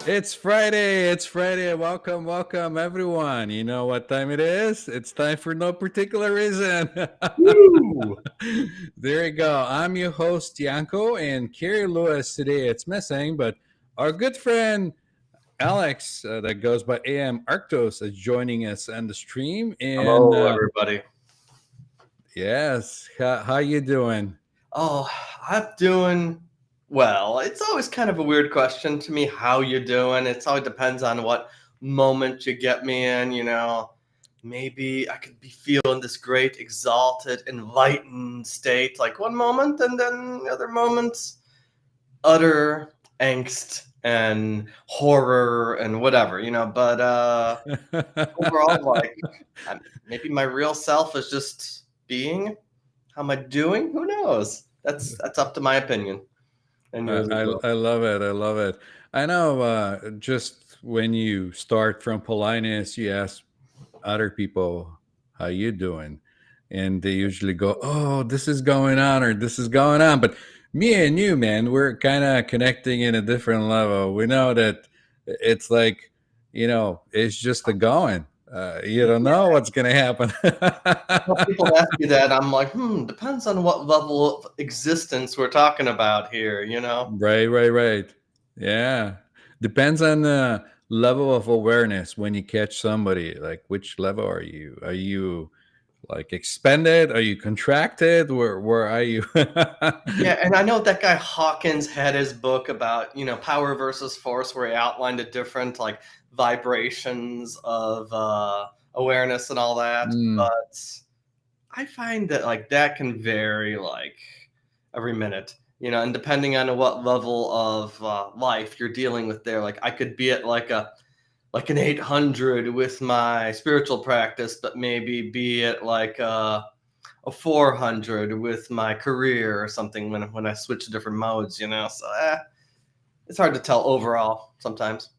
It's Friday. It's Friday. Welcome, welcome, everyone. You know what time it is? It's time for no particular reason. Woo! There you go. I'm your host, Yanko, and Kerri Lewis today. It's missing, but our good friend Alex, that goes by AM Arctos, is joining us on the stream. And Hello, everybody. yes, how you doing? Oh, I'm doing well. It's always kind of a weird question to me how you're doing. It always depends on what moment you get me in, Maybe I could be feeling this great, exalted, enlightened state like one moment, and then the other moments, utter angst and horror and whatever, But overall, like, maybe my real self is just being. How am I doing? Who knows? That's up to my opinion and I, yours as I well. I love it. I love it. I know. Just when you start from politeness, you ask other people how you doing, and they usually go, "Oh, this is going on," or "This is going on." But me and you, man, we're kind of connecting in a different level. We know that it's like, it's just the going. You don't know what's gonna happen. Well, people ask me that, I'm like, depends on what level of existence we're talking about here. Right, right, right. Yeah. Depends on the level of awareness when you catch somebody. Like, which level are you? Are you like expanded? Are you contracted? Where are you? Yeah, and I know that guy Hawkins had his book about, power versus force, where he outlined the different like vibrations of awareness and all that. Mm, But I find that like that can vary like every minute, and depending on what level of life you're dealing with there. Like I could be at like an 800 with my spiritual practice, but maybe be at like a 400 with my career or something when I switch to different modes. So it's hard to tell overall sometimes.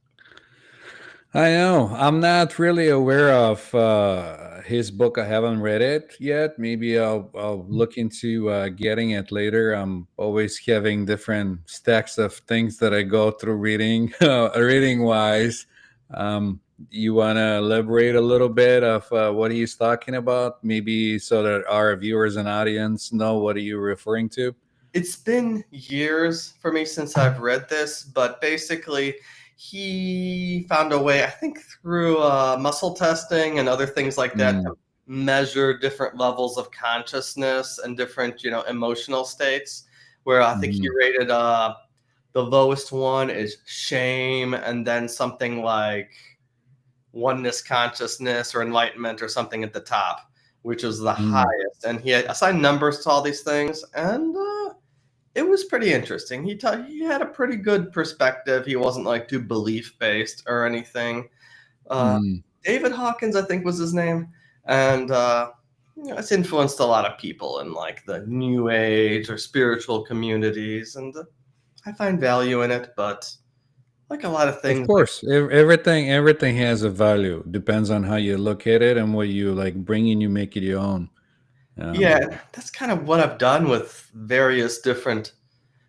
I know. I'm not really aware of his book. I haven't read it yet. Maybe I'll look into getting it later. I'm always having different stacks of things that I go through reading, reading wise. Um, you want to elaborate a little bit of what he's talking about, maybe so that our viewers and audience know what are you referring to? It's been years for me since I've read this, but basically, he found a way, I think, through muscle testing and other things like that, to Mm, measure different levels of consciousness and different, emotional states. Where I think he mhm, rated the lowest one is shame, and then something like oneness consciousness or enlightenment or something at the top, which was the mm. highest. And he assigned numbers to all these things, and it was pretty interesting. He had a pretty good perspective. He wasn't like too belief based or anything. Uh, Mm. David Hawkins, I think, was his name, and it's influenced a lot of people in like the New Age or spiritual communities, and I find value in it. But like a lot of Of things, like course, everything has a value. Depends on how you look at it and what you like bring in. You make it your own. Um, yeah, that's kind of what I've done with various different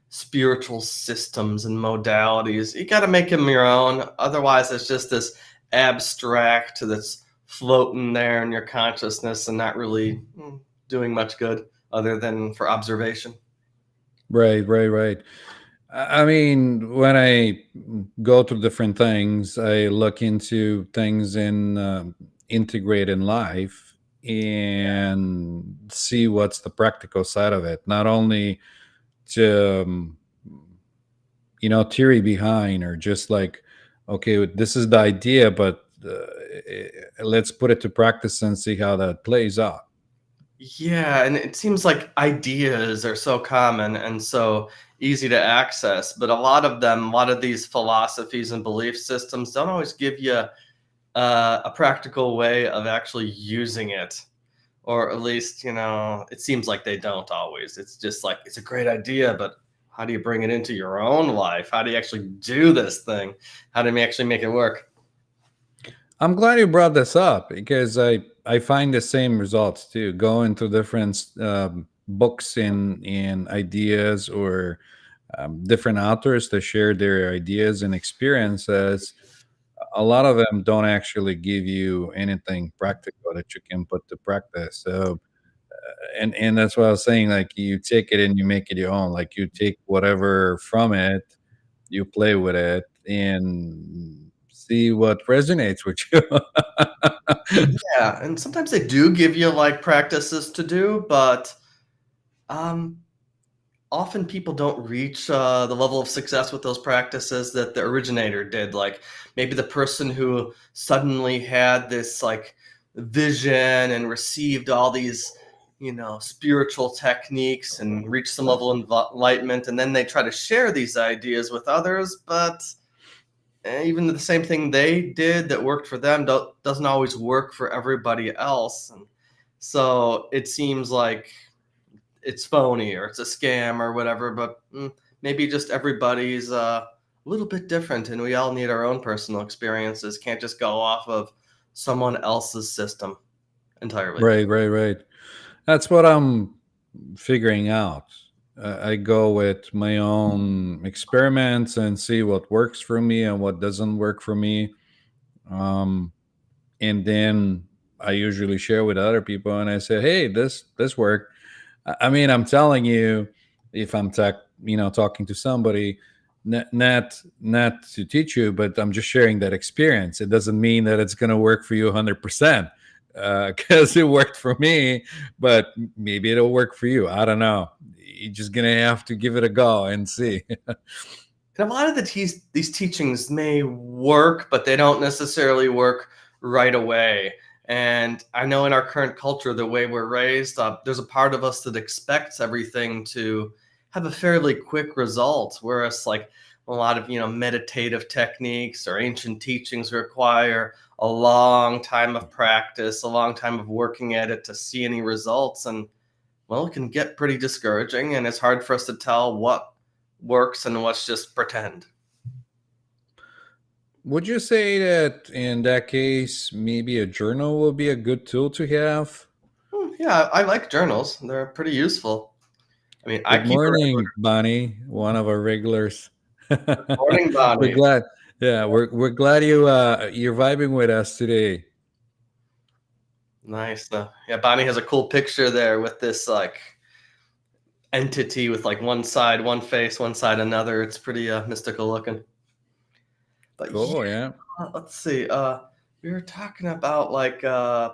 spiritual systems and modalities. You got to make them your own. Otherwise, it's just this abstract that's floating there in your consciousness and not really doing much good other than for observation. right, right, right. I mean, when I go through different things, I look into things in integrate in life and see what's the practical side of it. Not only to theory behind or just like, okay, this is the idea, but let's put it to practice and see how that plays out. Yeah, and it seems like ideas are so common and so easy to access, but a lot of these philosophies and belief systems don't always give you a practical way of actually using it. Or at least, it seems like they don't always. It's just like it's a great idea, but how do you bring it into your own life? How do you actually do this thing? How do you actually make it work? I'm glad you brought this up because I find the same results too. Going to different books and ideas or different authors to share their ideas and experiences, a lot of them don't actually give you anything practical that you can put to practice. So, and that's what I was saying. Like you take it and you make it your own. Like you take whatever from it, you play with it, and see what resonates with you. Yeah, and sometimes they do give you like practices to do, but um, often people don't reach the level of success with those practices that the originator did. Like maybe the person who suddenly had this like vision and received all these, spiritual techniques and reached some level of enlightenment, and then they try to share these ideas with others, but even the same thing they did that worked for them doesn't always work for everybody else. And so it seems like it's phony or it's a scam or whatever, but maybe just everybody's a little bit different and we all need our own personal experiences. Can't just go off of someone else's system entirely. Right, right, right. That's what I'm figuring out. I go with my own experiments and see what works for me and what doesn't work for me. Um, and then I usually share with other people, and I say, "Hey, this worked." I mean, I'm telling you, if I'm talking to somebody, not to teach you, but I'm just sharing that experience. It doesn't mean that it's going to work for you 100%, because it worked for me, but maybe it'll work for you. I don't know. You're just gonna have to give it a go and see. And a lot of these teachings may work, but they don't necessarily work right away. And I know in our current culture, the way we're raised, there's a part of us that expects everything to have a fairly quick result, whereas like a lot of meditative techniques or ancient teachings require a long time of practice, a long time of working at it to see any results. And well, it can get pretty discouraging, and it's hard for us to tell what works and what's just pretend. Would you say that in that case, maybe a journal will be a good tool to have? Yeah, I like journals. They're pretty useful. I mean, I Good keep a regular morning, Bonnie, one of our regulars. morning, we're Bonnie. glad. Yeah, we're glad you're vibing with us today. Nice. Yeah, Bonnie has a cool picture there with this like entity with like one side, one face, one side, another. It's pretty mystical looking. But yeah, Cool. Yeah. let's see. We were talking about like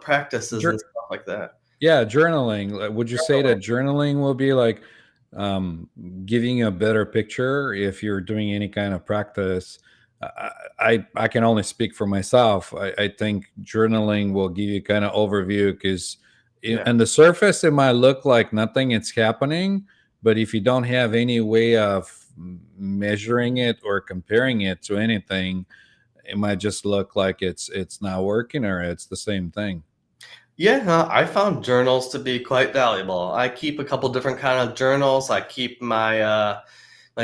practices and Jour- stuff like that. Yeah, journaling. Like, would you say Journaling. that journaling will be like um, giving a better picture if you're doing any kind of practice? I can only speak for myself. I think journaling will give you kind of overview because Yeah. on the surface it might look like nothing is happening, but if you don't have any way of measuring it or comparing it to anything, it might just look like it's not working or it's the same thing. Yeah, I found journals to be quite valuable. I keep a couple different kind of journals. I keep my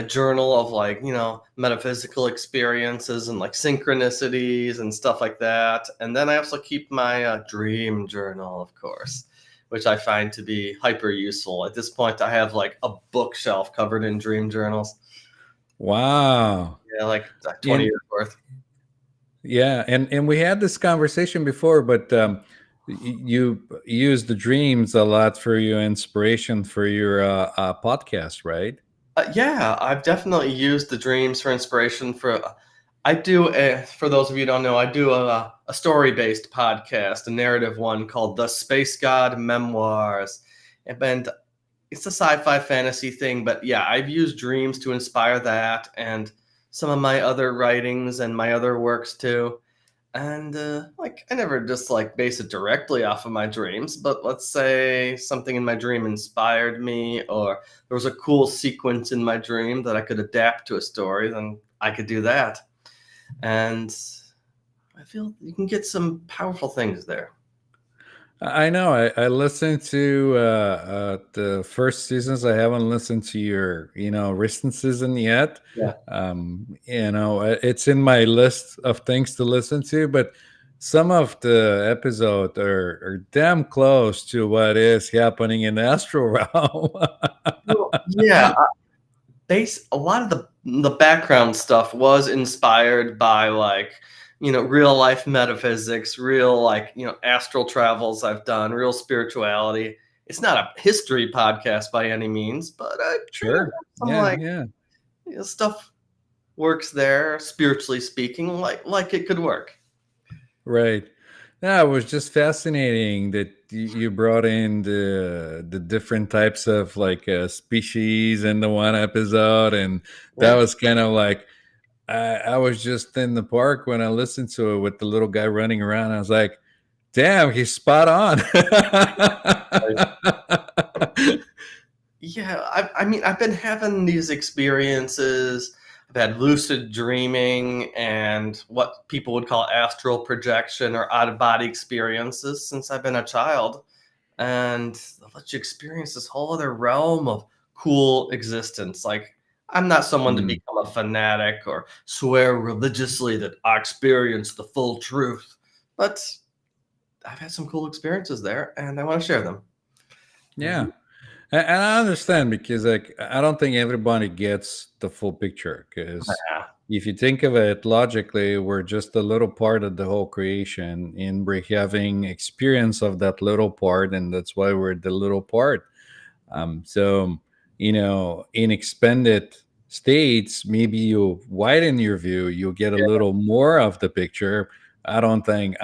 journal of like metaphysical experiences and like synchronicities and stuff like that. And then I also keep my dream journal, of course, which I find to be hyper useful. At this point, I have like a bookshelf covered in dream journals. Wow. Yeah, like 20 In years worth. Yeah, and we had this conversation before, but you use the dreams a lot for your inspiration for your podcast, right? Yeah, I've definitely used the dreams for inspiration for. I do, for those of you who don't know, I do a story based podcast, a narrative one called The Space God Memoirs. And it's a sci fi fantasy thing, but yeah, I've used dreams to inspire that and some of my other writings and my other works too. And like, I never just like base it directly off of my dreams, but let's say something in my dream inspired me, or there was a cool sequence in my dream that I could adapt to a story, then I could do that. And I feel you can get some powerful things there. I know. I listened to the first seasons. I haven't listened to your recent season yet. Yeah. It's in my list of things to listen to, but some of the episodes are damn close to what is happening in the astral realm. Well, yeah, a lot of the background stuff was inspired by like, real life metaphysics, real like, astral travels I've done, real spirituality. It's not a history podcast by any means, but I kind of Sure. some Yeah, like, yeah. stuff works there spiritually speaking, like it could work. Right. Yeah, it was just fascinating that you brought in the different types of like species in the one episode, and that Yeah. was kind of like I was just in the park when I listened to it with the little guy running around. I was like, "Damn, he's spot on." Yeah, I mean, I've been having these experiences. I've had lucid dreaming and what people would call astral projection or out of body experiences since I've been a child. And I'll let you experience this whole other realm of cool existence. Like, I'm not someone to Mm, become a fanatic or swear religiously that I experienced the full truth, but I've had some cool experiences there and I want to share them. yeah. Mhm. And I understand because like I don't think everybody gets the full picture because Yeah. if you think of it logically, we're just a little part of the whole creation and we're having experience of that little part, and that's why we're the little part. So in expanded states, maybe you widen your view, you get a little more of the picture. I don't think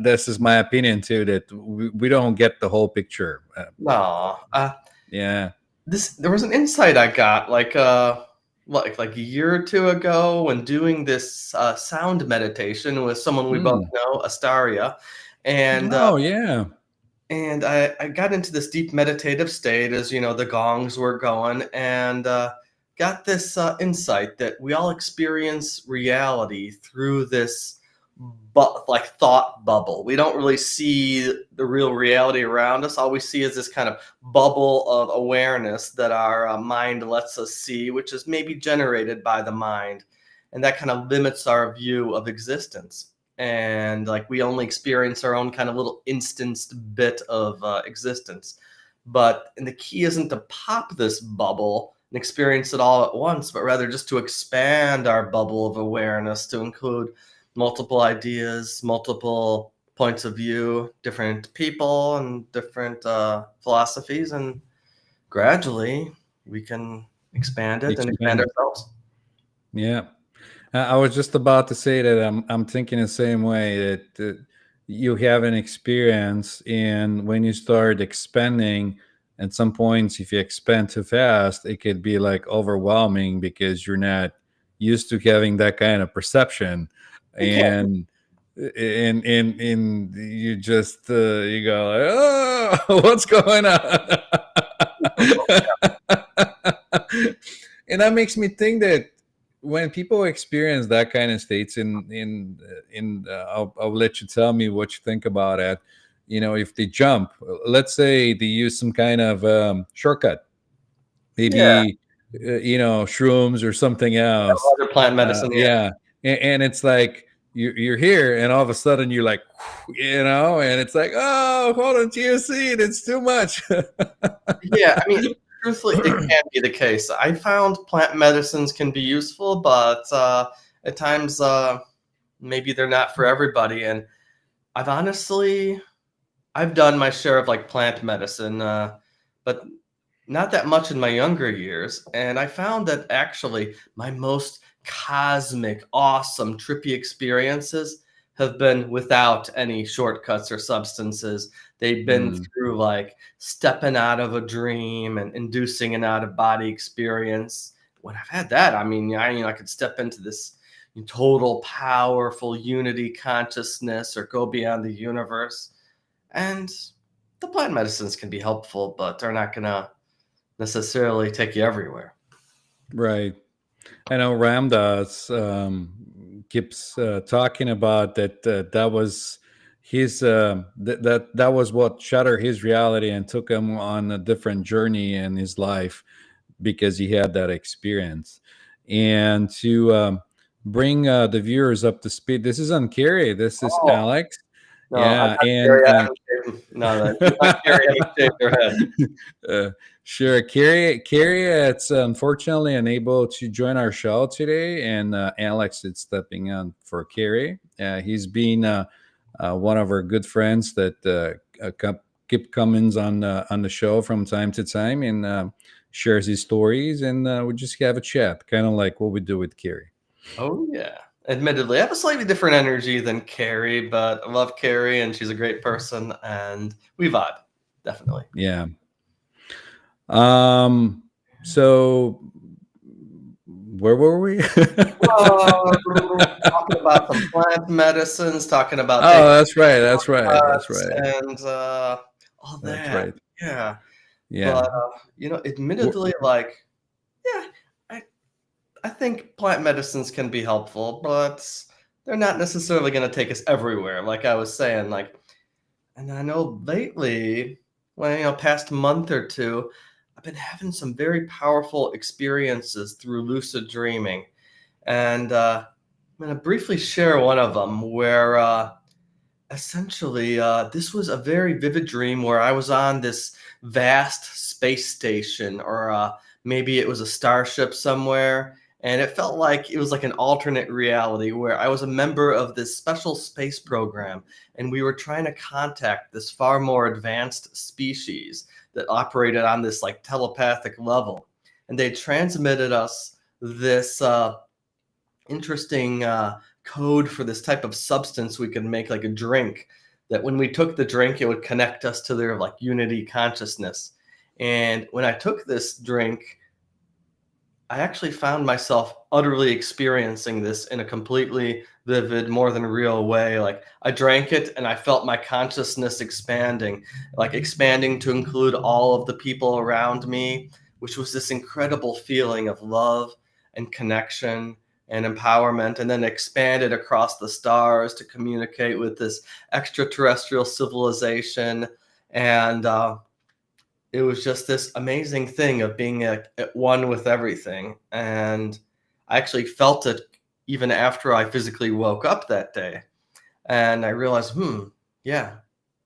this is my opinion too, that we don't get the whole picture. No. Yeah. This There was an insight I got like a year or two ago when doing this sound meditation with someone we both Hmm. know, Astaria, and Oh yeah. I got into this deep meditative state as the gongs were going, and got this insight that we all experience reality through this like thought bubble. We don't really see the real reality around us. All we see is this kind of bubble of awareness that our mind lets us see, which is maybe generated by the mind, and that kind of limits our view of existence. And like we only experience our own kind of little instanced bit of existence. And the key isn't to pop this bubble and experience it all at once, but rather just to expand our bubble of awareness to include multiple ideas, multiple points of view, different people, and different philosophies, and gradually we can expand it and expand Expand. ourselves. Yeah. I was just about to say that I'm thinking the same way that you have an experience, and when you start expanding, at some points, if you expand too fast, it could be like overwhelming because you're not used to having that kind of perception, It can and you just you go like, oh, what's going on? And that makes me think that when people experience that kind of states I'll let you tell me what you think about it. If they jump, let's say they use some kind of shortcut, yeah, maybe shrooms or something else. other plant medicine. Yeah, Yeah. And it's like you're here and all of a sudden you're like, and it's like, oh, hold on to your seat, it's too much. yeah. I mean, truthfully, it can be the case. I found plant medicines can be useful, but at times maybe they're not for everybody. And I've honestly I've done my share of like plant medicine, but not that much in my younger years. And I found that actually my most cosmic, awesome, trippy experiences have been without any shortcuts or substances. They've been Mm, through like stepping out of a dream and inducing an out of body experience. When I've had that, I mean, I could step into this total powerful unity consciousness or go beyond the universe. And the plant medicines can be helpful, but they're not going to necessarily take you everywhere. right. I know Ramdas keeps talking about that. That was his. That was what shattered his reality and took him on a different journey in his life because he had that experience. And to bring the viewers up to speed, this is on Kerri. This is Oh, Alex, No, I'm Yeah, not and Kerri. I haven't shaved. No, no, you're not Kerri. I haven't shaved your head. uh, sure, Kerri, it's unfortunately unable to join our show today, and Alex is stepping on for Kerri. He's been one of our good friends that keep coming on the show from time to time, and shares his stories, and we just have a chat, kind of like what we do with Kerri. Oh yeah. Admittedly, I have a slightly different energy than Kerri, but I love Kerri and she's a great person and we vibe. Definitely. Yeah. Um. So where were we? Talking about some plant medicines, talking about taking Oh, that's right. That's right. That's shots right. and all That's that. right. Yeah. Yeah. But admittedly, like, yeah, I I think plant medicines can be helpful, but they're not necessarily going to take us everywhere. Like I was saying, like, and I know lately, well, past month or two, I've been having some very powerful experiences through lucid dreaming, and I'm going to briefly share one of them where essentially this was a very vivid dream where I was on this vast space station, or maybe it was a starship somewhere, and it felt like it was like an alternate reality where I was a member of this special space program, and we were trying to contact this far more advanced species that operated on this like telepathic level, and they transmitted us this interesting code for this type of substance we could make, like a drink, that when we took the drink it would connect us to their like unity consciousness. And when I took this drink, I actually found myself utterly experiencing this in a completely vivid, more than real way. Like I drank it and I felt my consciousness expanding, like expanding to include all of the people around me, which was this incredible feeling of love and connection and empowerment, and then expanded across the stars to communicate with this extraterrestrial civilization. And it was just this amazing thing of being at one with everything. And I actually felt it even after I physically woke up that day. And I realized, yeah,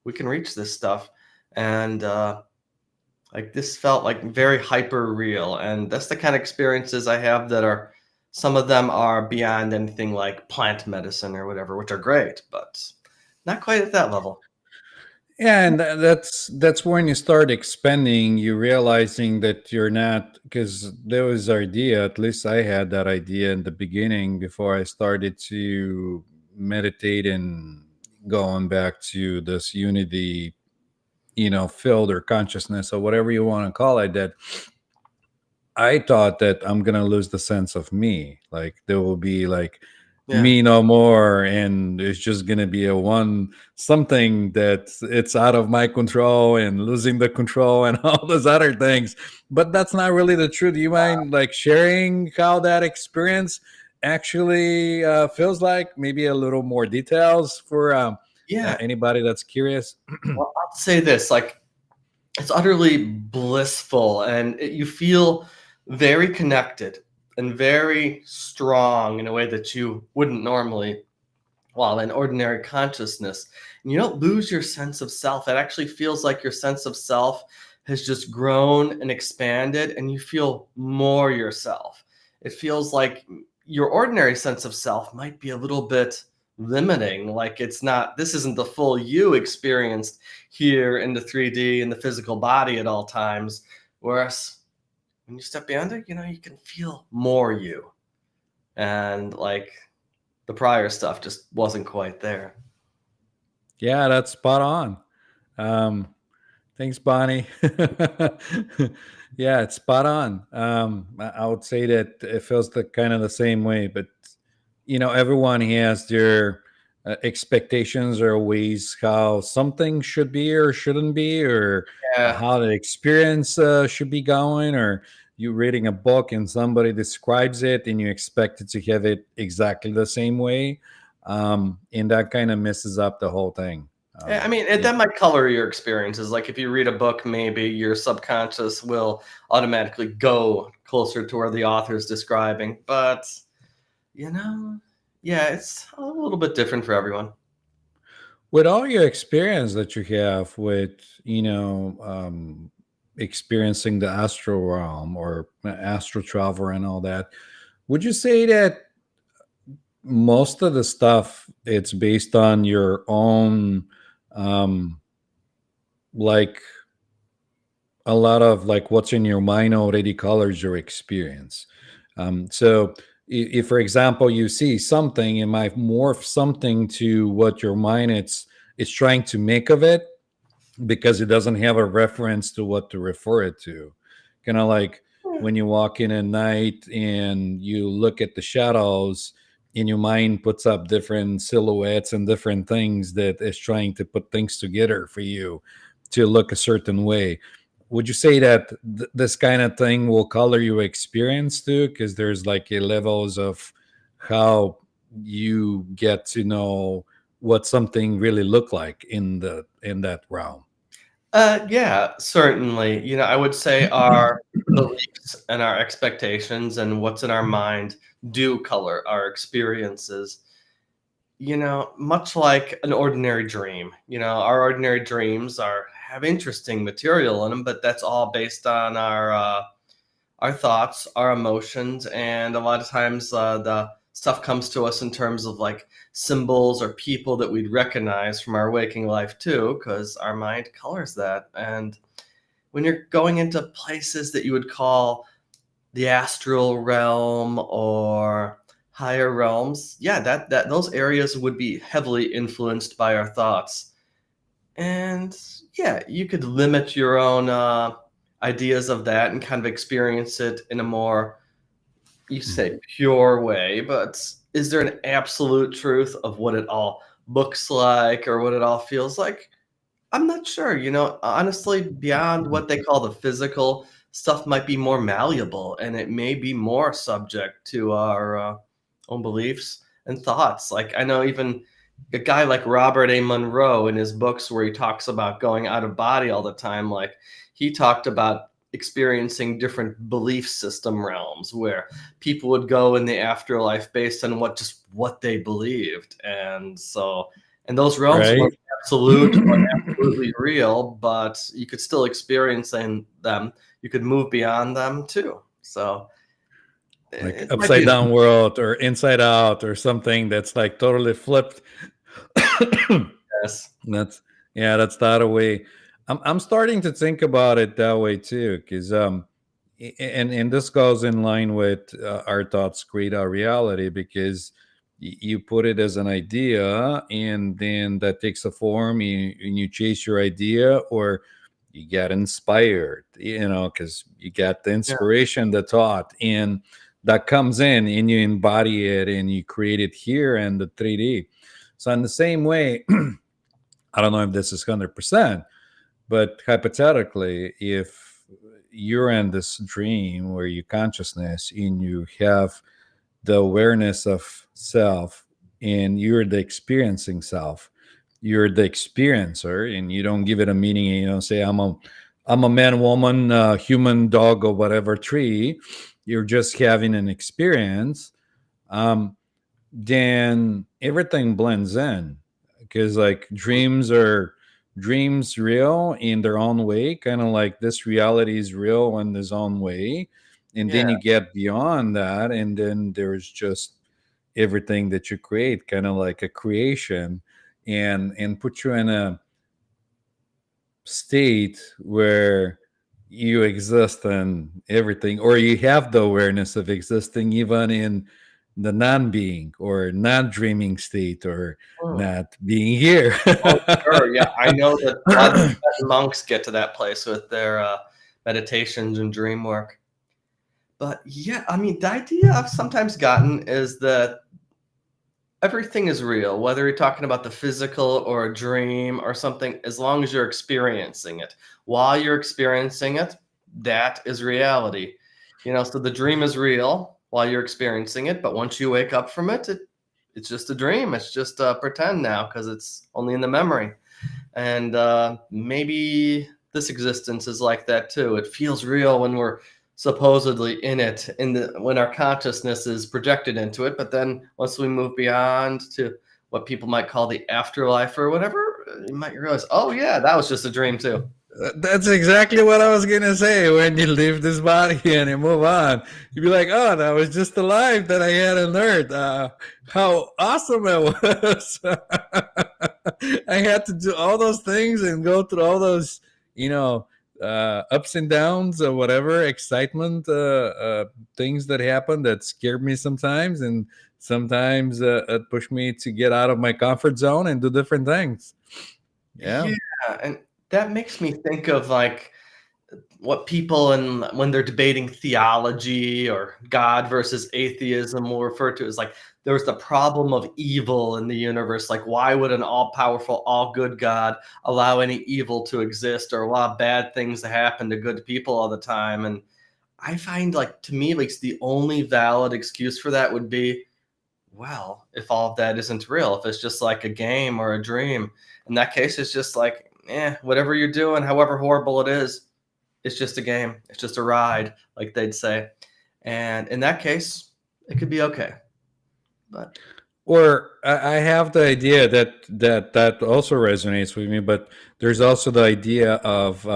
we can reach this stuff. And like this felt like very hyper real. And that's the kind of experiences I have that are, some of them are beyond anything like plant medicine or whatever, which are great, but not quite at that level. Yeah, and that's when you start expanding, you realizing that you're not, because there was idea, at least I had that idea in the beginning before I started to meditate and going back to this unity, field or consciousness or whatever you want to call it, that I thought that I'm gonna lose the sense of me. Like there will be like Yeah. me no more, and it's just gonna be a one something that it's out of my control and losing the control and all those other things. But that's not really the truth. Do you mind like sharing how that experience actually feels like? Maybe a little more details for Yeah. anybody that's curious. Well, I'll say this, like, it's utterly blissful, and you feel very connected and very strong in a way that you wouldn't normally while in ordinary consciousness. And you don't lose your sense of self. It actually feels like your sense of self has just grown and expanded, and you feel more yourself. It feels like your ordinary sense of self might be a little bit limiting, like it's not, this isn't the full you experienced here in the 3D in the physical body at all times. Whereas when you step beyond it, you can feel more you. And like the prior stuff just wasn't quite there. Yeah, that's spot on. Um, Thanks, Bonnie. Yeah, it's spot on. I would say that it feels the kind of the same way, but everyone has their expectations or ways how something should be or shouldn't be, or Yeah. how the experience should be going, or you reading a book and somebody describes it and you expect it to have it exactly the same way, and that kind of messes up the whole thing. I mean, Yeah. that might color your experiences. Like if you read a book, maybe your subconscious will automatically go closer to where the author is describing. But, you know, yeah, it's a little bit different for everyone. With all your experience that you have with, experiencing the astral realm or astral travel and all that, would you say that most of the stuff it's based on your own, um, like a lot of like what's in your mind already colors your experience. So if, for example, you see something, it might morph something to what your mind it's trying to make of it because it doesn't have a reference to what to refer it to. Kind of like when you walk in at night and you look at the shadows and your mind puts up different silhouettes and different things that is trying to put things together for you to look a certain way. Would you say that this kind of thing will color your experience too? Because there's like a levels of how you get to know what something really look like in that realm. Yeah, certainly. I would say our beliefs and our expectations and what's in our mind do color our experiences. Much like an ordinary dream. Our ordinary dreams are have interesting material in them, but that's all based on our thoughts, our emotions, and a lot of times the stuff comes to us in terms of like symbols or people that we'd recognize from our waking life too, because our mind colors that. And when you're going into places that you would call the astral realm or higher realms, yeah, that those areas would be heavily influenced by our thoughts. And yeah, you could limit your own ideas of that and kind of experience it in a more, you say, pure way. But is there an absolute truth of what it all looks like or what it all feels like? I'm not sure. Honestly, beyond what they call the physical, stuff might be more malleable and it may be more subject to our own beliefs and thoughts. Like, I know even a guy like Robert A. Monroe in his books where he talks about going out of body all the time, like, he talked about experiencing different belief system realms where people would go in the afterlife based on what they believed. And those realms Right. weren't absolute or absolutely real, but you could still experience them. You could move beyond them too. So Like it might upside be. down world or inside out or something that's like totally flipped. Yes. That's yeah, that's that way. I'm starting to think about it that way too, because and this goes in line with our thoughts create our reality because you put it as an idea and then that takes a form and you chase your idea or you get inspired, because you get the Yeah. inspiration, the thought, and that comes in and you embody it and you create it here in the 3D. So in the same way, I don't know if this is 100%, but hypothetically, if you're in this dream where you consciousness and you have the awareness of self and you're the experiencing self, you're the experiencer and you don't give it a meaning and you don't say I'm a man, woman, human, dog, or whatever tree. You're just having an experience. Um, then everything blends in because like dreams real in their own way, kind of like this reality is real in its own way, and Yeah. then you get beyond that and then there's just everything that you create, kind of like a creation, and put you in a state where you exist in everything, or you have the awareness of existing even in the non-being or non-dreaming state or Hmm. not being here. Oh, sure. Yeah, I know that a lot of Tibetan monks get to that place with their meditations and dream work. But yeah, I mean, the idea I've sometimes gotten is that everything is real, whether you're talking about the physical or a dream or something, as long as you're experiencing it. While you're experiencing it, that is reality. So the dream is real while you're experiencing it, but once you wake up from it, it's just a dream. It's just pretend now because it's only in the memory. And maybe this existence is like that too. It feels real when we're supposedly in it, when our consciousness is projected into it. But then once we move beyond to what people might call the afterlife or whatever, you might realize, oh yeah, that was just a dream too. That's exactly what I was gonna say. When you leave this body and you move on, you'd be like, "Oh, that was just the life that I had on Earth. How awesome it was! I had to do all those things and go through all those, you know, ups and downs or whatever, excitement, things that happen that scared me sometimes, and sometimes it pushed me to get out of my comfort zone and do different things." Yeah. Yeah, and that makes me think of like what people and when they're debating theology or God versus atheism will refer to as like there's the problem of evil in the universe. Like, why would an all powerful, all good God allow any evil to exist or allow bad things to happen to good people all the time? And I find, like, to me, at least the only valid excuse for that would be, well, if all of that isn't real, if it's just like a game or a dream, in that case, it's just like, whatever you're doing, however horrible it is, it's just a game. It's just a ride, like they'd say. And in that case, it could be okay. But Or I have the idea that also resonates with me, but there's also the idea of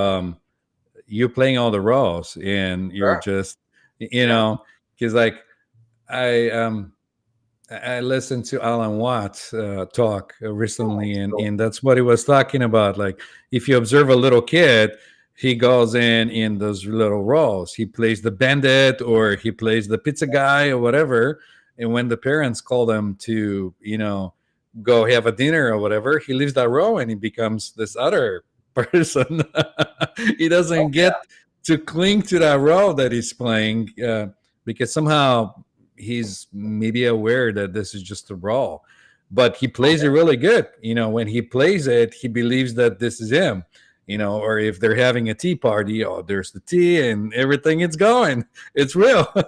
you playing all the roles and you're sure. just, Yeah. because like I I listened to Alan Watts talk Oh, recently, that's and, cool. and that's what he was talking about. Like, if you observe a little kid, he goes in those little roles. He plays the bandit, or he plays the pizza guy, or whatever. And when the parents call him to, go have a dinner or whatever, he leaves that role and he becomes this other person. He Oh, doesn't yeah. get to cling to that role that he's playing, because somehow he's maybe aware that this is just a role, but he Oh, plays it really good. When he plays it, he believes that this is him. Or if they're having a tea party, oh, there's the tea and everything. It's going. It's real. and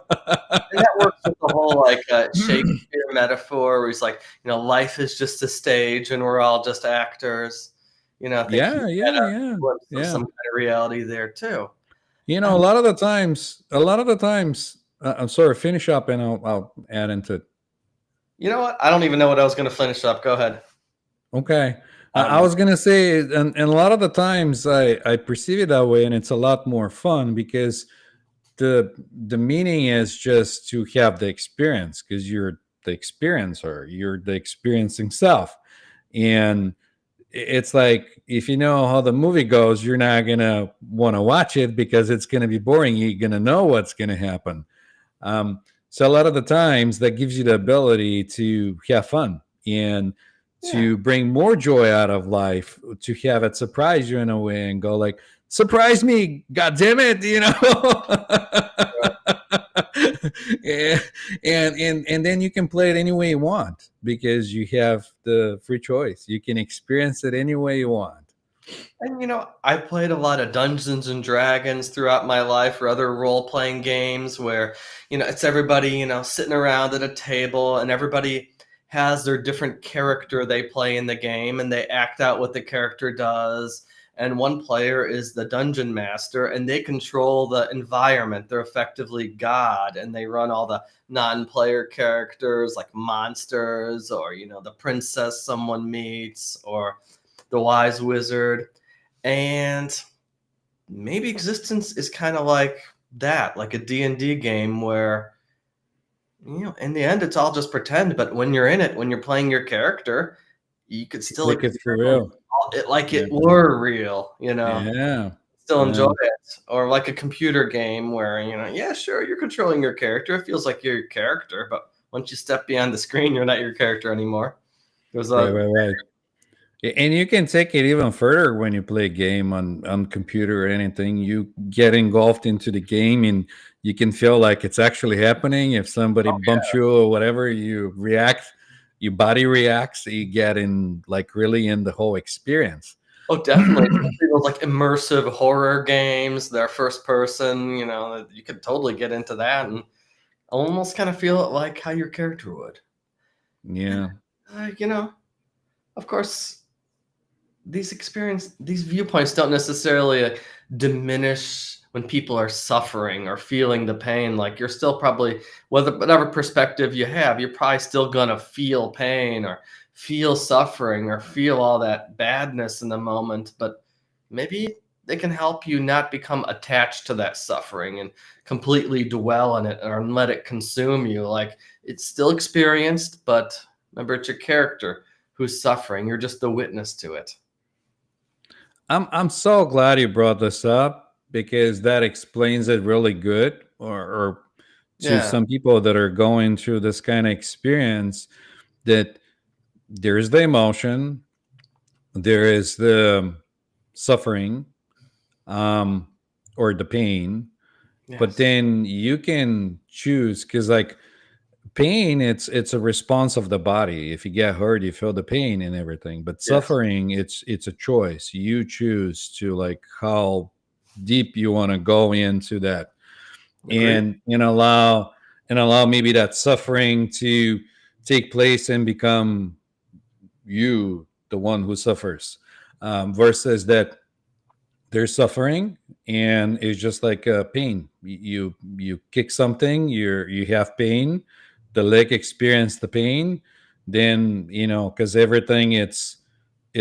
that works with the whole like Shakespeare metaphor where he's like, life is just a stage and we're all just actors. I think he Yeah, had yeah, a yeah, glimpse of yeah. some kind of reality there too. A Um, lot of the times, I'm sorry, finish up and I'll add into it. you know what? I don't even know what I was going to finish up. Go ahead. Okay. I Um, was gonna say, and a lot of the times I perceive it that way, and it's a lot more fun because the meaning is just to have the experience, because you're the experiencer, you're the experiencing self. And it's like, if you know how the movie goes, you're not gonna want to watch it because it's gonna be boring. You're gonna know what's gonna happen. So a lot of the times that gives you the ability to have fun and yeah. to bring more joy out of life, to have it surprise you in a way and go like, surprise me, god damn it, and, and then you can play it any way you want because you have the free choice. You can experience it any way you want. And I played a lot of Dungeons and Dragons throughout my life or other role playing games where, it's everybody, sitting around at a table and everybody has their different character they play in the game and they act out what the character does. And one player is the dungeon master and they control the environment. They're effectively God and they run all the non player characters like monsters or, the princess someone meets or the wise wizard. And maybe existence is kind of like that, like a D&D game where, in the end, it's all just pretend. But when you're in it, when you're playing your character, you could You still take it for experience real. it like Yeah. it were real, Yeah. still enjoy Yeah. it. Or like a computer game where, yeah, sure, you're controlling your character. It feels like you're your character. But once you step beyond the screen, you're not your character anymore. There's Right, a, right, right. And you can take it even further when you play a game on computer or anything. You get engulfed into the game and you can feel like it's actually happening. If somebody oh, bumps you or whatever, you react, your body reacts, you get in like really in the whole experience. Oh, definitely. Especially those like immersive horror games, they're first person, you could totally get into that and almost kind of feel it like how your character would. Yeah. Uh, you know, of course, these viewpoints don't necessarily diminish when people are suffering or feeling the pain. Like you're still probably, whatever perspective you have, you're probably still gonna feel pain or feel suffering or feel all that badness in the moment, but maybe they can help you not become attached to that suffering and completely dwell on it or let it consume you. Like, it's still experienced, but remember, it's your character who's suffering. You're just the witness to it. I'm so glad you brought this up because that explains it really good, or to Yeah. some people that are going through this kind of experience, that there's the emotion, there is the suffering, um, or the pain, but Yes. then you can choose, because like pain, it's a response of the body. If you get hurt, you feel the pain and everything, but Yes. suffering, it's a choice. You choose to like how deep you want to go into that, Agreed. and allow maybe that suffering to take place and become you, the one who suffers, versus that there's suffering and it's just like pain. You kick something, you have pain, the leg experience the pain, then because everything, it's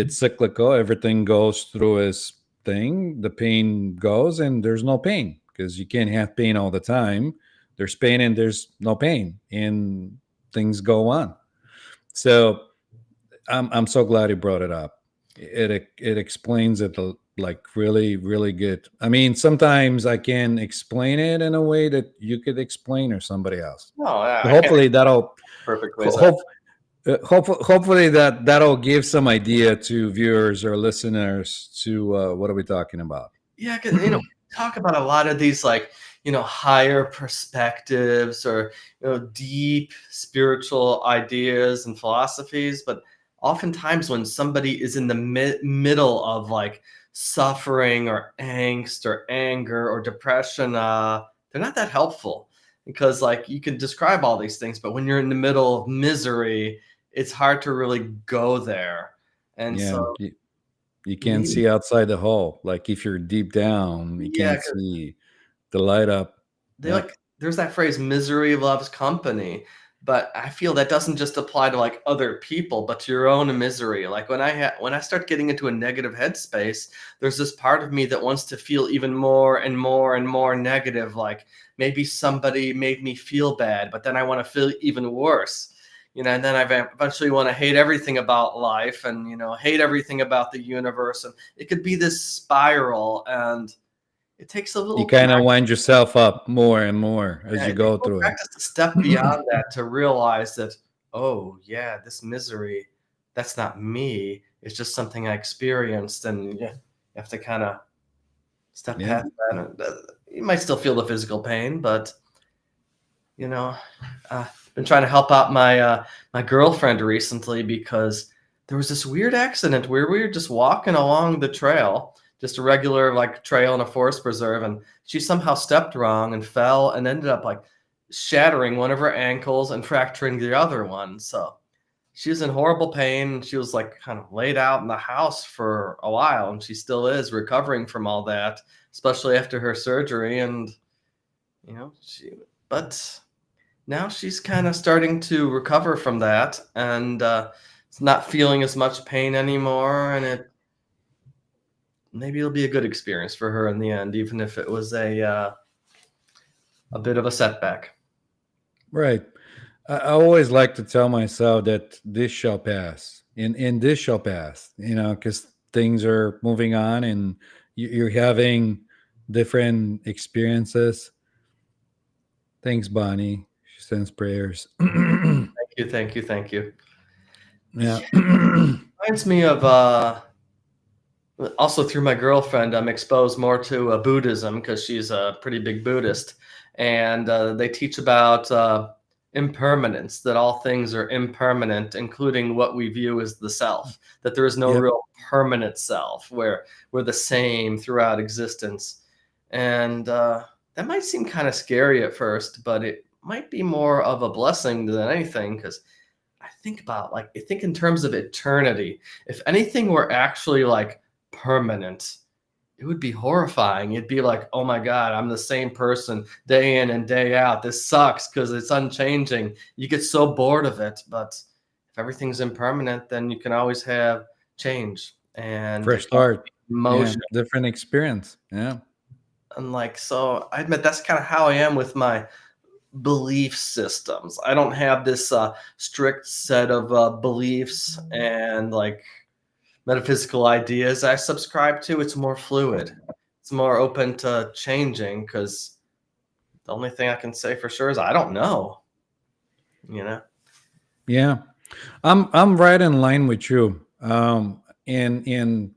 cyclical, everything goes through its thing, the pain goes and there's no pain because you can't have pain all the time. There's pain and there's no pain, and things go on. So I'm so glad you brought it up. It explains it like really really good. I mean, sometimes I can explain it in a way that you could explain or somebody else. No, I can't Hopefully that'll perfect ways. hope hopefully that'll give some idea to viewers or listeners to what are we talking about. Yeah, because we talk about a lot of these like higher perspectives or deep spiritual ideas and philosophies, but oftentimes when somebody is in the middle of like suffering or angst or anger or depression, they're not that helpful because like you can describe all these things, but when you're in the middle of misery, it's hard to really go there, and Yeah, so you can't maybe see outside the hole. Like if you're deep down, you yeah. can't see the light up. They Yeah. like there's that phrase misery loves company, but I feel that doesn't just apply to like other people, but to your own misery. Like when I start getting into a negative headspace, there's this part of me that wants to feel even more and more and more negative. Like maybe somebody made me feel bad, but then I want to feel even worse. And then I eventually want to hate everything about life and hate everything about the universe. And it could be this spiral, and it takes a You little kind of wind yourself up more and more as yeah, you it takes go a little through practice to step it. beyond that to realize that, oh yeah, this misery, that's not me. It's just something I experienced, and yeah, you have to kind of step Yeah. past that. And, you might still feel the physical pain, but you know, been trying to help out my girlfriend recently because there was this weird accident where we were just walking along the trail, just a regular like trail in a forest preserve, and she somehow stepped wrong and fell and ended up like shattering one of her ankles and fracturing the other one. So she was in horrible pain. She was like kind of laid out in the house for a while, and she still is recovering from all that, especially after her surgery. And but now she's kind of starting to recover from that, and it's not feeling as much pain anymore, and maybe it'll be a good experience for her in the end, even if it was a bit of a setback. Right. I always like to tell myself that this shall pass, and this shall pass, because things are moving on and you're having different experiences. Thanks, Bonnie. She sends prayers. Thank you, thank you, thank you. Yeah. Yeah, reminds me of also through my girlfriend, I'm exposed more to Buddhism because she's a pretty big Buddhist, and they teach about impermanence, that all things are impermanent, including what we view as the self. That there is no Yep. real permanent self, where we're the same throughout existence, and that might seem kind of scary at first, but it might be more of a blessing than anything because I think in terms of eternity. If anything were actually like permanent, it would be horrifying. It'd be like, oh my God, I'm the same person day in and day out. This sucks because it's unchanging. You get so bored of it. But if everything's impermanent, then you can always have change, and there Fresh can always start. be Yeah, motion. different experience. Yeah. And like, so I admit that's kind of how I am with my belief systems. I don't have this strict set of beliefs and like metaphysical ideas I subscribe to. It's more fluid. It's more open to changing, because the only thing I can say for sure is I don't know. You know? Yeah. I'm right in line with you. And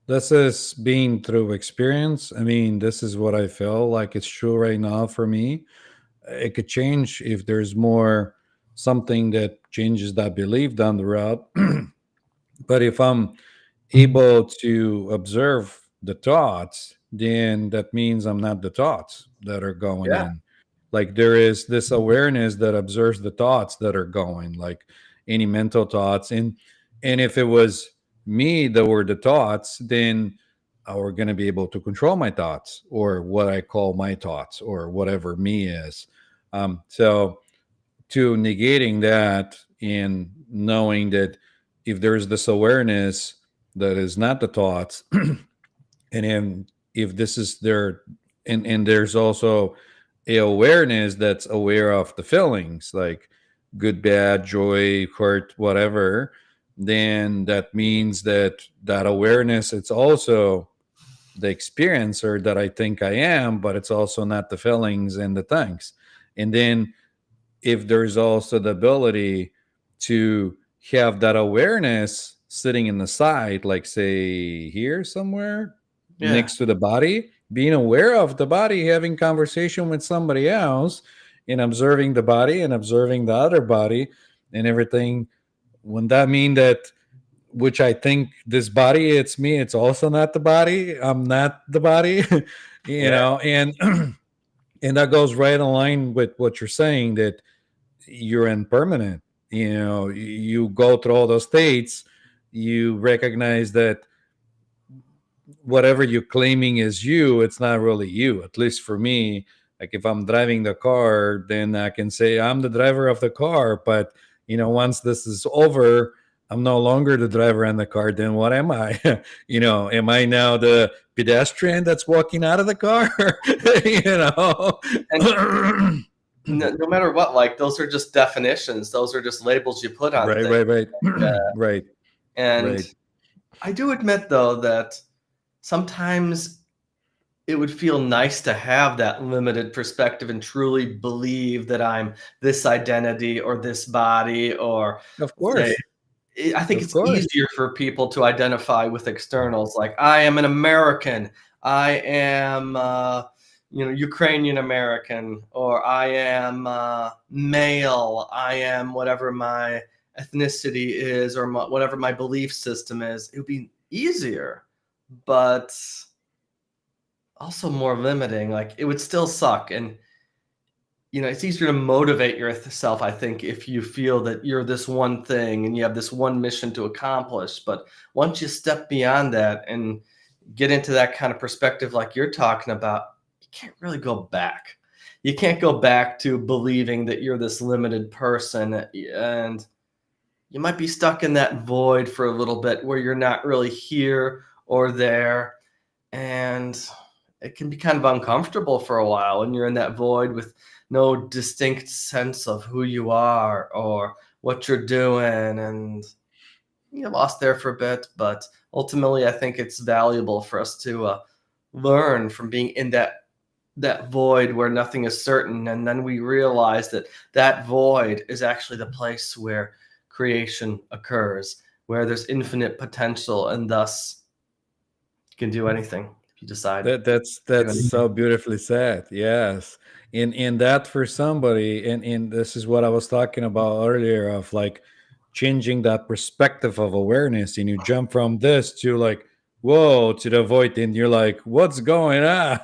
this is being through experience. I mean, this is what I feel like it's true right now for me. It could change if there's more something that changes that belief down the road. But if I'm able to observe the thoughts, then that means I'm not the thoughts that are going Yeah. in. Like there is this awareness that observes the thoughts that are going, like any mental thoughts. And if it was me that were the thoughts, then I were going to be able to control my thoughts, or what I call my thoughts, or whatever me is. So to negating that and knowing that if there's this awareness that is not the thoughts, and then if this is there, and there's also a awareness that's aware of the feelings, like good, bad, joy, hurt, whatever, then that means that that awareness, it's also the experiencer that I think I am, but it's also not the feelings and the things. And then if there's also the ability to have that awareness sitting in the side, like say here somewhere Yeah. next to the body, being aware of the body, having conversation with somebody else, and observing the body and observing the other body and everything. Wouldn't that mean that, which I think this body, it's me, it's also not the body, I'm not the body, Yeah. and and that goes right in line with what you're saying, that you're impermanent. You go through all those states, you recognize that whatever you're claiming is you, it's not really you. At least for me, like if I'm driving the car, then I can say I'm the driver of the car. But once this is over, I'm no longer the driver in the car. Then what am I? Am I now the pedestrian that's walking out of the car? And no matter what, like, those are just definitions. Those are just labels you put on Right, things. right, right. Uh, Right, and right. I do admit, though, that sometimes it would feel nice to have that limited perspective and truly believe that I'm this identity or this body, or Of say, course. I think Of it's course. easier for people to identify with externals. Like, I am an American. I am, Ukrainian American, or I am male. I am whatever my ethnicity is, or whatever my belief system is. It would be easier, but also more limiting. Like, it would still suck. And it's easier to motivate yourself, I think, if you feel that you're this one thing and you have this one mission to accomplish. But once you step beyond that and get into that kind of perspective like you're talking about, you can't really go back. You can't go back to believing that you're this limited person, and you might be stuck in that void for a little bit where you're not really here or there. And it can be kind of uncomfortable for a while when you're in that void with no distinct sense of who you are or what you're doing, and you get lost there for a bit. But ultimately, I think it's valuable for us to learn from being in that void where nothing is certain, and then we realize that that void is actually the place where creation occurs, where there's infinite potential, and thus you can do anything if you decide to do That's anything. so beautifully said. Yes. In that, for somebody, and this is what I was talking about earlier, of like changing that perspective of awareness, and you jump from this to like, whoa, to the void, and you're like, what's going on?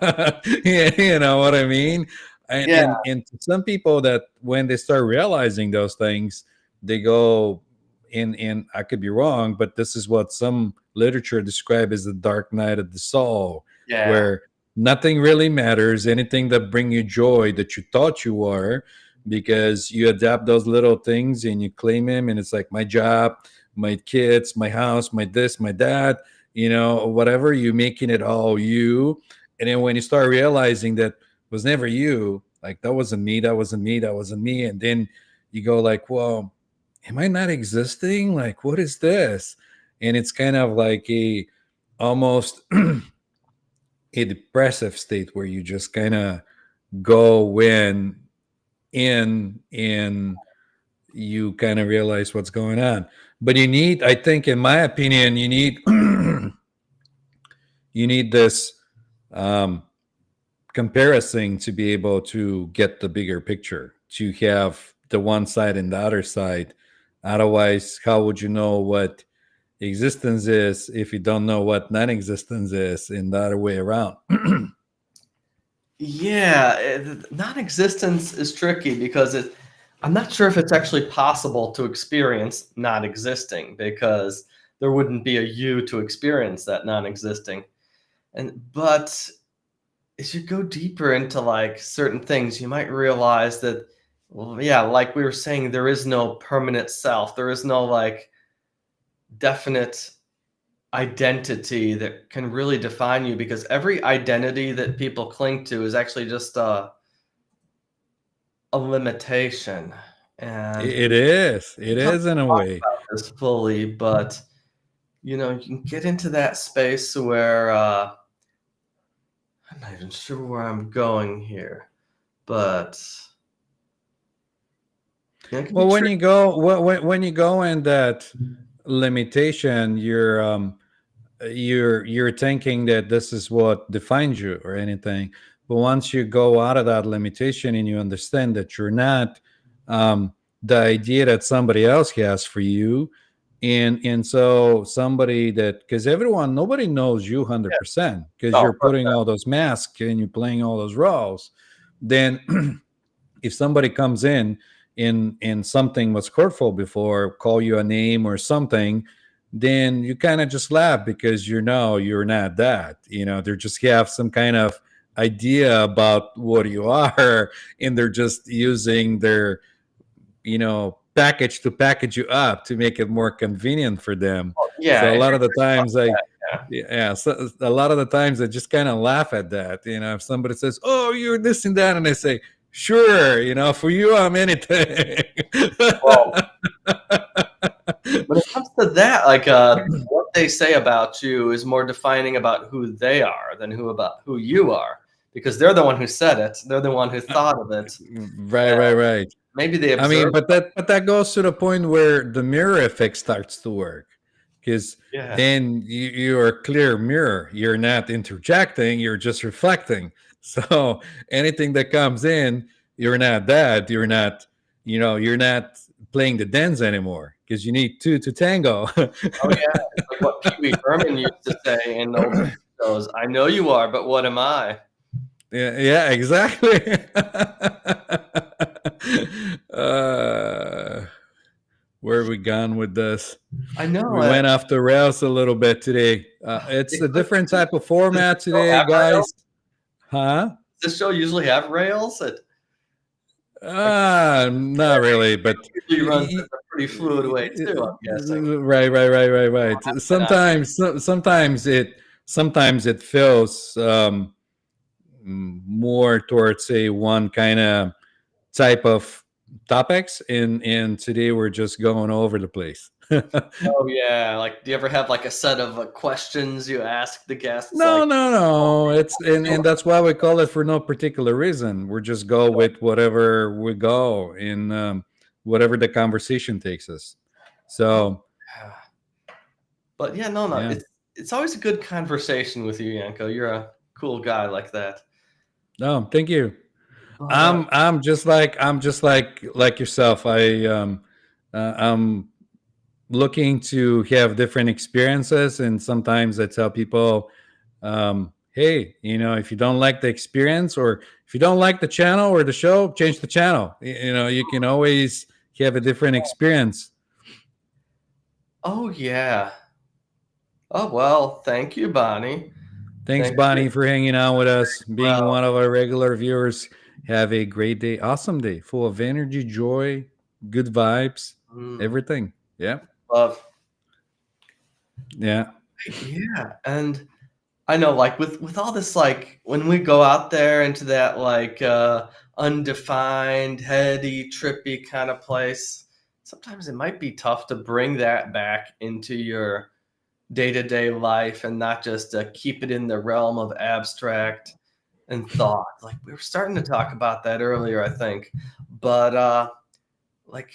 You know what I mean? And Yeah, and and to some people, that when they start realizing those things, they go in, I could be wrong, but this is what some literature describe as the dark night of the soul, yeah, where nothing really matters. Anything that bring you joy that you thought you were, because you adapt those little things and you claim them, and it's like my job, my kids, my house, my this, my that, whatever. You making it all you, and then when you start realizing that was never you, like that wasn't me, that wasn't me, that wasn't me, and then you go like, well, am I not existing? Like, what is this? And it's kind of like a almost a depressive state where you just kind of go in and you kind of realize what's going on. But you need, I think, in my opinion, you need you need this um, comparison to be able to get the bigger picture, to have the one side and the other side. Otherwise, how would you know what existence is if you don't know what non-existence is, and the other way around? Yeah, non-existence is tricky because I'm not sure if it's actually possible to experience non-existing, because there wouldn't be a you to experience that non-existing. But as you go deeper into like certain things, you might realize that, well, yeah, like we were saying, there is no permanent self. There is no like definite identity that can really define you, because every identity that people cling to is actually just a limitation. And It is. we It don't is in a talk way. about this fully, but you can get into that space where I'm not even sure where I'm going here, but it can be Well, when tricky. you go when you go in that limitation, you're thinking that this is what defines you or anything. But once you go out of that limitation and you understand that you're not um, the idea that somebody else has for you, and so somebody that, because nobody knows you Yeah. 100% because No, you're of course putting not. all those masks and you're playing all those roles. Then if somebody comes in something was hurtful before, call you a name or something, then you kind of just laugh because you're not that. They just have some kind of idea about what you are, and they're just using their package to package you up to make it more convenient for them. Yeah, So a and lot of the times I yeah. yeah, so a lot of the times I just kind of laugh at that. If somebody says, "Oh, you're this and that," and I say, "Sure, for you, I'm anything." Well, when it comes to that, like what they say about you is more defining about who they are than who you are, because they're the one who said it. They're the one who thought of it. Right, right, right. Maybe they I mean, observed. but that goes to the point where the mirror effect starts to work, because Yeah. then you are a clear mirror. You're not interjecting. You're just reflecting. So anything that comes in, you're not that. You're not playing the dance anymore because you need two to tango. Oh yeah. It's like what Pee Wee Herman used to say in the old shows. I know you are, but what am I? Yeah, yeah, exactly. Where have we gone with this? I know. We went off the rails a little bit today. It's It a could. different type of Does format this show today, have rails? guys. Huh? Does this show usually have rails? Like Not really, but usually runs y- in a pretty fluid way too, I'm guessing. right, right, right, right, right. And I, Sometimes it feels more towards a one kind of type of topics, and today we're just going over the place. oh yeah, like do you ever have like a set of questions you ask the guests? No, Like, no, oh, no. And that's why we call it for no particular reason. We just go with whatever we go in, whatever the conversation takes us. oh, So yeah. But yeah, no, yeah. it's always a good conversation with you, Yanko. You're a cool guy like that. No, thank you. But I'm just like yourself. I'm looking to have different experiences, and sometimes I tell people, hey, if you don't like the experience, or if you don't like the channel or the show, change the channel. You can always have a different experience. oh yeah. Oh well, thank you, Bonnie. Thanks, Thank you Bonnie, for hanging out with us, being well. one of our regular viewers. Have a great day, awesome day, full of energy, joy, good vibes, Mm, everything. Yeah. love. Yeah. Yeah, and I know, like with all this, like when we go out there into that like undefined, heady, trippy kind of place, sometimes it might be tough to bring that back into your day-to-day life and not just keep it in the realm of abstract and thought. Like we were starting to talk about that earlier, I think, but like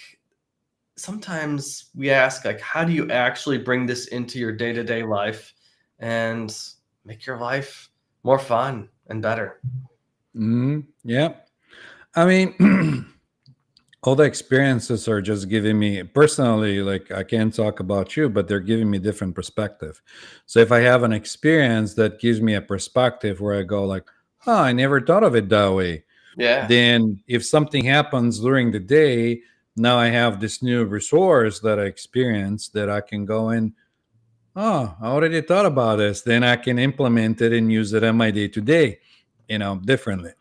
sometimes we ask like how do you actually bring this into your day-to-day life and make your life more fun and better. Yeah. I mean, all the experiences are just giving me personally, like I can't talk about you, but they're giving me different perspective. So if I have an experience that gives me a perspective where I go like, huh, I never thought of it that way. Yeah. Then if something happens during the day, now I have this new resource that I experienced that I can go in. Oh, I already thought about this. Then I can implement it and use it in my day to day, differently.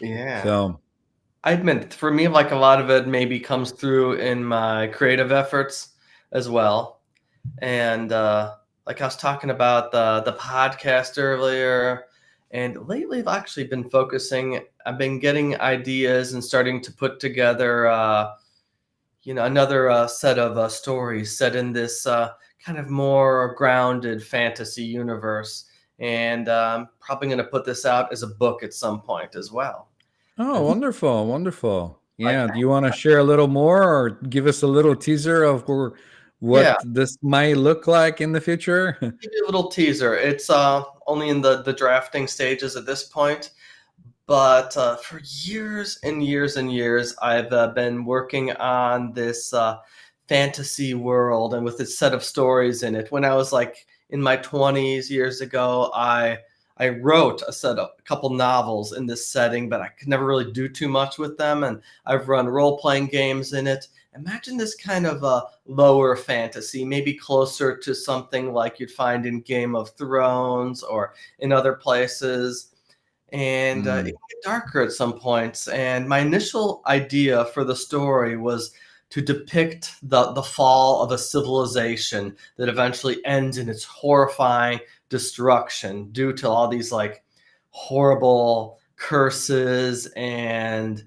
Yeah, So, I admit for me like a lot of it maybe comes through in my creative efforts as well. And like I was talking about the podcast earlier, and lately I've actually been focusing. I've been getting ideas and starting to put together, another set of stories set in this kind of more grounded fantasy universe. And probably going to put this out as a book at some point as well. oh, And wonderful, wonderful. like, Yeah. Do you want to share a little more or give us a little teaser of yeah, what this might look like in the future? give you a little teaser. It's only in the drafting stages at this point. But for years and years and years, I've been working on this fantasy world and with its set of stories in it. When I was like in my 20s years ago, I wrote a couple novels in this setting, but I could never really do too much with them. And I've run role playing games in it. Imagine this kind of lower fantasy, maybe closer to something like you'd find in Game of Thrones or in other places, and it can Mm, get darker at some points. And my initial idea for the story was to depict the fall of a civilization that eventually ends in its horrifying destruction due to all these like horrible curses and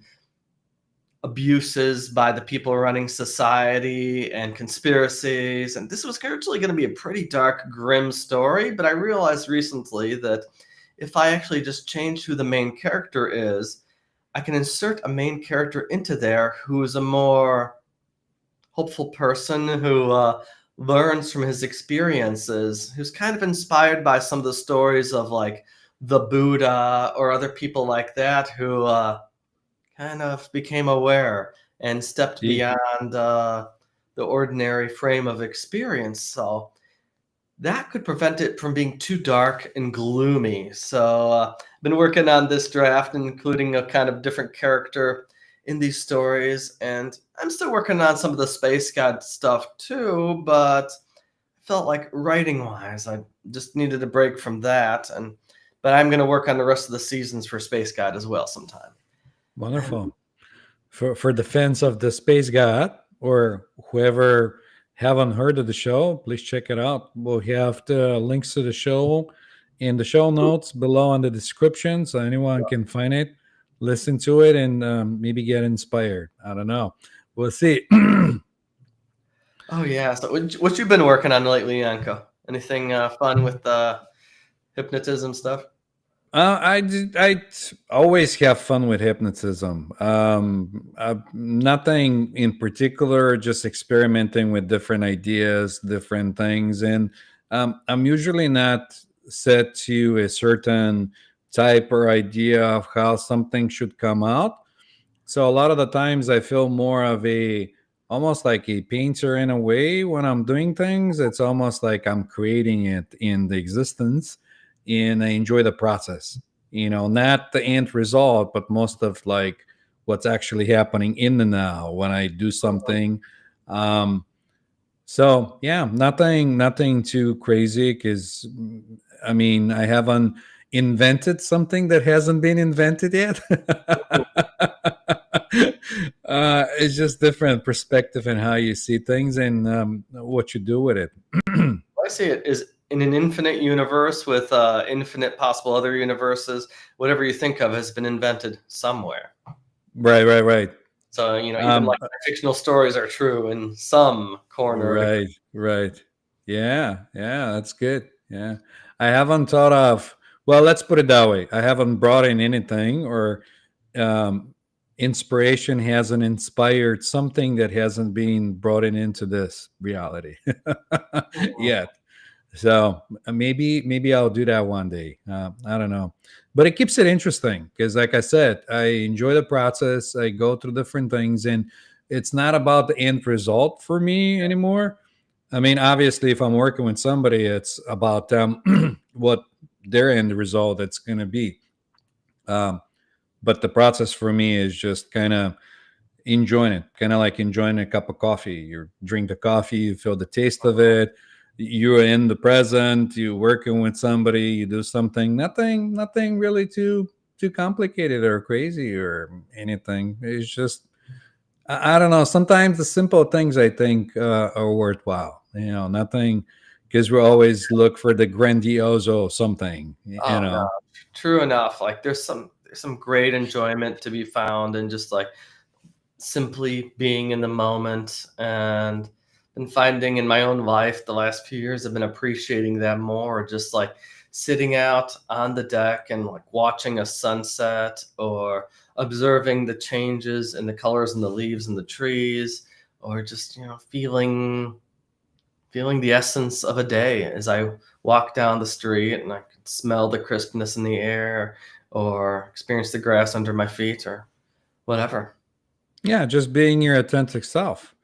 abuses by the people running society and conspiracies. And this was originally going to be a pretty dark, grim story, but I realized recently that if I actually just change who the main character is, I can insert a main character into there who is a more hopeful person who learns from his experiences, who's kind of inspired by some of the stories of like the Buddha or other people like that who kind of became aware and stepped deep. beyond the ordinary frame of experience. So that could prevent it from being too dark and gloomy. So I've been working on this draft, including a kind of different character in these stories, and I'm still working on some of the space god stuff too. But I felt like writing wise, I just needed a break from that, and but I'm going to work on the rest of the seasons for space god as well sometime. And Wonderful. For the fans of the Space God or whoever haven't heard of the show, please check it out. We'll have the links to the show in the show notes below in the description, so anyone can find it, listen to it, and maybe get inspired. I don't know. We'll see. oh yeah, so what you been working on lately, Yanko? Anything fun with hypnotism stuff? I always have fun with hypnotism. Nothing in particular, just experimenting with different ideas, different things, and I'm usually not set to a certain type or idea of how something should come out. So a lot of the times I feel more of a almost like a painter in a way when I'm doing things. It's almost like I'm creating it in the existence and I enjoy the process. Not the end result, but most of like what's actually happening in the now when I do something. Um, so yeah, nothing too crazy because I mean I haven't invented something that hasn't been invented yet. It's just different perspective and how you see things and what you do with it. I see it is in an infinite universe with infinite possible other universes. Whatever you think of has been invented somewhere. Right, right, right. So, even Um, like my fictional stories are true in some corner of the. right, right. Yeah, yeah, that's good. Yeah. I haven't thought of, well, let's put it that way. I haven't brought in anything or um, inspiration hasn't inspired something that hasn't been brought into this reality yet. So maybe I'll do that one day. I don't know, but it keeps it interesting because, like I said, I enjoy the process. I go through different things, and it's not about the end result for me anymore. I mean, obviously, if I'm working with somebody, it's about what their end result it's going to be. Um, but the process for me is just kind of enjoying it, kind of like enjoying a cup of coffee. You drink the coffee, you feel the taste of it. You're in the present. You're working with somebody. You do something. Nothing really too complicated or crazy or anything. It's just I don't know. Sometimes the simple things I think are worthwhile. Nothing because we always look for the grandioso something. Oh no, true enough. Like there's some great enjoyment to be found in just like simply being in the moment, and been finding in my own life the last few years I've been appreciating that more, just like sitting out on the deck and like watching a sunset or observing the changes in the colors and the leaves and the trees, or just feeling the essence of a day as I walk down the street and I can smell the crispness in the air or experience the grass under my feet or whatever. Yeah, just being your authentic self.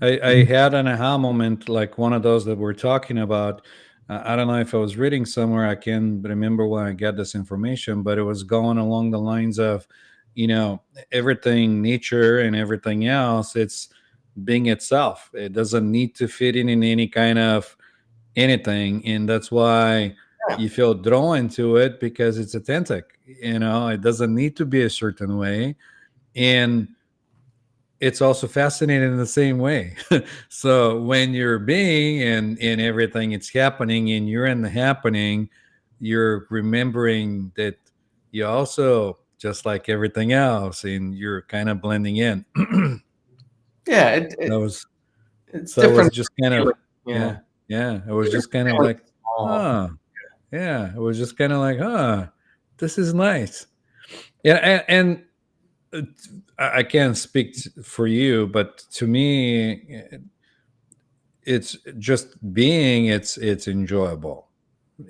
I had an aha moment, like one of those that we're talking about. I don't know if I was reading somewhere. I can't remember when I got this information, but it was going along the lines of, everything, nature and everything else. It's being itself. It doesn't need to fit in any kind of anything, and that's why Yeah. you feel drawn to it because it's authentic. It doesn't need to be a certain way, and it's also fascinating in the same way. So when you're being and everything it's happening and you're in the happening, you're remembering that you also just like everything else and you're kind of blending in. Yeah, that was it's so it was different just kind of feeling. Yeah. yeah, yeah. It was Different just kind of feeling like, small. huh. Yeah. It was just kind of like, huh, this is nice. Yeah, and I can't speak for you, but to me, it's just being. It's enjoyable.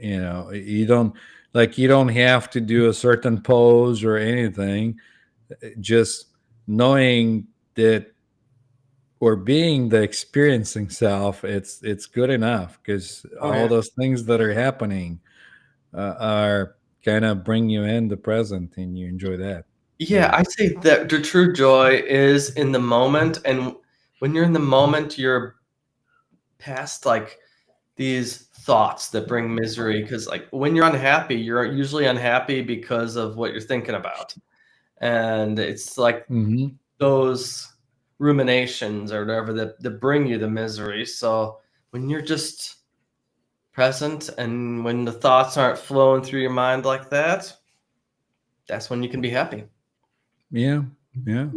You don't have to do a certain pose or anything. Just knowing that or being the experiencing self, it's good enough because Oh all yeah. those things that are happening are kind of bring you in the present and you enjoy that. Yeah, Yeah. I say that the true joy is in the moment, and when you're in the moment, you're past like these thoughts that bring misery. Because like when you're unhappy, you're usually unhappy because of what you're thinking about, and it's like Hmm. those ruminations or whatever that bring you the misery. So when you're just present and when the thoughts aren't flowing through your mind like that, that's when you can be happy. Yeah. Yeah.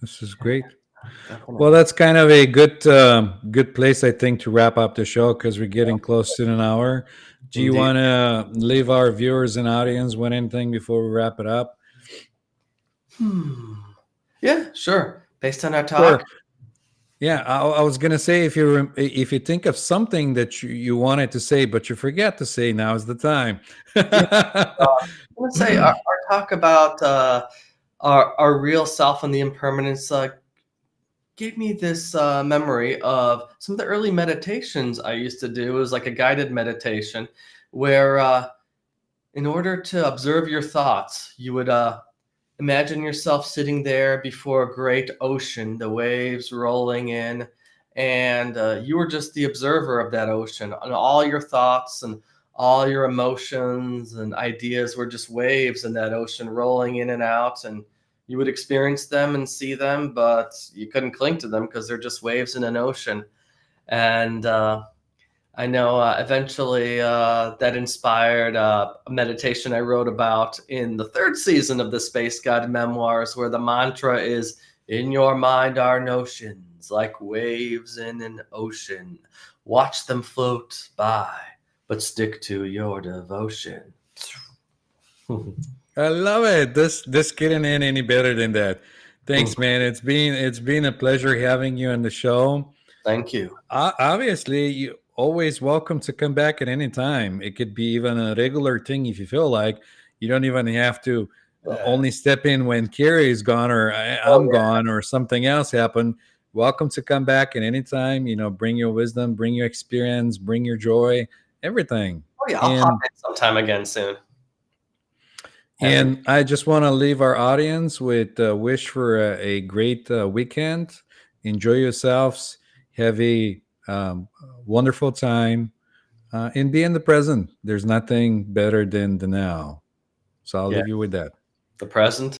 This is great. Well, Definitely. that's kind of a good place, I think, to wrap up the show because we're getting close to an hour. Do you Indeed. want to leave our viewers and audience with anything before we wrap it up? Hmm. Yeah, sure. Based on our talk, Or yeah, I was gonna say if you think of something that you wanted to say but you forget to say, now is the time. yeah, I would say our talk about our real self and the impermanence gave me this memory of some of the early meditations I used to do. It was like a guided meditation where, in order to observe your thoughts, you would imagine yourself sitting there before a great ocean, the waves rolling in, and you were just the observer of that ocean, and all your thoughts and all your emotions and ideas were just waves in that ocean rolling in and out, and you would experience them and see them, but you couldn't cling to them because they're just waves in an ocean. And I know eventually that inspired a meditation I wrote about in the third season of the Space God Memoirs, where the mantra is, in your mind are notions like waves in an ocean. Watch them float by, but stick to your devotion. I love it. This couldn't end any better than that. Thanks, man. It's been a pleasure having you on the show. Thank you. Obviously, you always welcome to come back at any time. It could be even a regular thing if you feel like. You don't even have to Yeah. only step in when Kerri is gone or Oh, I'm yeah. gone or something else happened. Welcome to come back at any time. Bring your wisdom, bring your experience, bring your joy, everything. Oh, yeah. I'll pop And in sometime again soon. Happy. and I just want to leave our audience with a wish for a great weekend. Enjoy yourselves. Have a wonderful time and be in the present. There's nothing better than the now. So I'll Yeah. leave you with that. The present